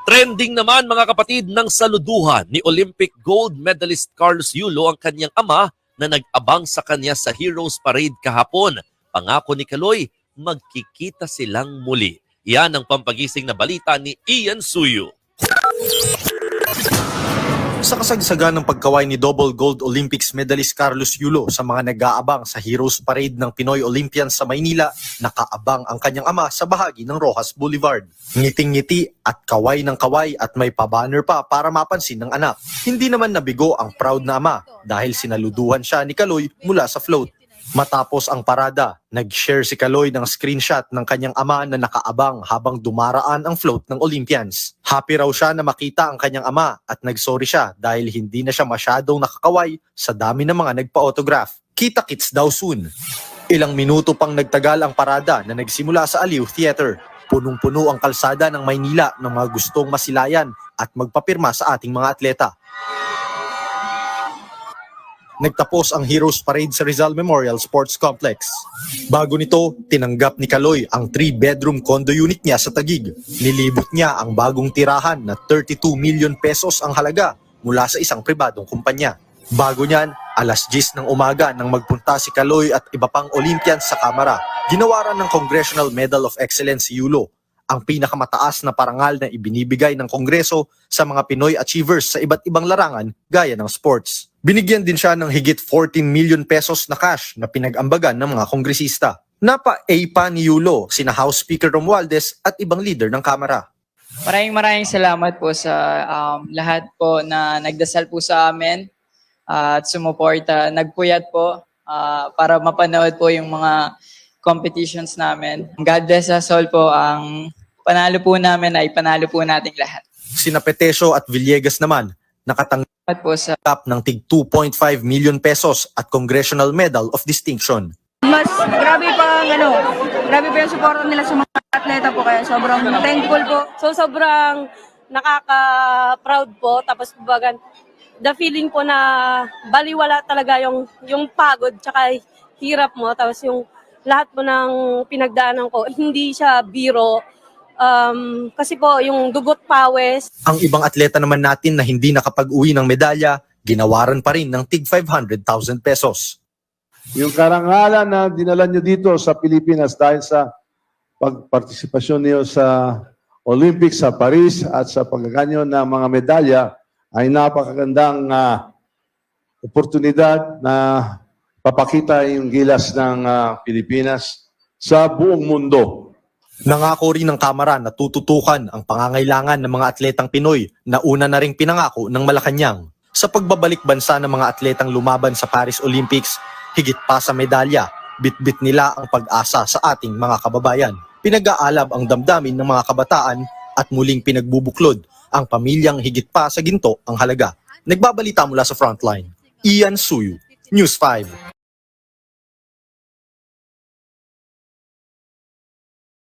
Trending naman mga kapatid ng saluduhan ni Olympic gold medalist Carlos Yulo ang kanyang ama na nag-abang sa kanya sa Heroes Parade kahapon. Pangako ni Kaloy, magkikita silang muli. Yan ang pampagising na balita ni Ian Suyo. Sa kasagsagan ng pagkaway ni double gold Olympics medalist Carlos Yulo sa mga nag-aabang sa Heroes Parade ng Pinoy Olympians sa Maynila, nakaabang ang kanyang ama sa bahagi ng Roxas Boulevard. Ngiting-ngiti at kaway ng kaway at may pa-banner pa para mapansin ng anak. Hindi naman nabigo ang proud na ama dahil sinaluduhan siya ni Kaloy mula sa float. Matapos ang parada, nag-share si Kaloy ng screenshot ng kanyang ama na nakaabang habang dumaraan ang float ng Olympians. Happy raw siya na makita ang kanyang ama at nagsorry siya dahil hindi na siya masyadong nakakaway sa dami ng mga nagpa-autograph. Kita-kits daw soon. Ilang minuto pang nagtagal ang parada na nagsimula sa Aliw Theater. Punong-puno ang kalsada ng Maynila ng mga gustong masilayan at magpapirma sa ating mga atleta. Nagtapos ang Heroes Parade sa Rizal Memorial Sports Complex. Bago nito, tinanggap ni Kaloy ang 3-bedroom condo unit niya sa Taguig. Nilibot niya ang bagong tirahan na 32 million pesos ang halaga mula sa isang pribadong kumpanya. Bago niyan, alas 10 ng umaga nang magpunta si Kaloy at iba pang Olympians sa Kamara. Ginawaran ng Congressional Medal of Excellence si Yulo, ang pinakamataas na parangal na ibinibigay ng Kongreso sa mga Pinoy achievers sa iba't ibang larangan gaya ng sports. Binigyan din siya ng higit 14 million pesos na cash na pinag-ambagan ng mga kongresista. Napa-A pa ni Yulo, sina House Speaker Romualdez at ibang leader ng Kamara. Maraming salamat po sa lahat po na nagdasal po sa amin at sumuporta. Nagpuyat po para mapanood po yung mga competitions namin. God bless us all po. Ang panalo po namin ay panalo po nating lahat. Sina Petesio at Villegas naman nakatanggap Po sa ng tig 2.5 million pesos at Congressional Medal of Distinction. Mas grabe pa yung suporta nila sa mga atleta po kaya sobrang thankful po. So sobrang nakaka-proud po, tapos bagan the feeling po na baliwala talaga yung pagod tsaka hirap mo, tapos yung lahat po ng pinagdaanan ko, hindi siya biro. Kasi po yung dugot pawis. Ang ibang atleta naman natin na hindi nakapag-uwi ng medalya, ginawaran pa rin ng tig 500,000 pesos. Yung karangalan na dinala nyo dito sa Pilipinas dahil sa pagpartisipasyon niyo sa Olympics sa Paris at sa pagkaganyo ng mga medalya ay napakagandang oportunidad na papakita yung gilas ng Pilipinas sa buong mundo. Nangako rin ng Kamara na tututukan ang pangangailangan ng mga atletang Pinoy na una na ring pinangako ng Malacanang. Sa pagbabalik bansa ng mga atletang lumaban sa Paris Olympics, higit pa sa medalya, bitbit nila ang pag-asa sa ating mga kababayan. Pinag-aalab ang damdamin ng mga kabataan at muling pinagbubuklod ang pamilyang higit pa sa ginto ang halaga. Nagbabalita mula sa Frontline, Ian Suyu, News 5.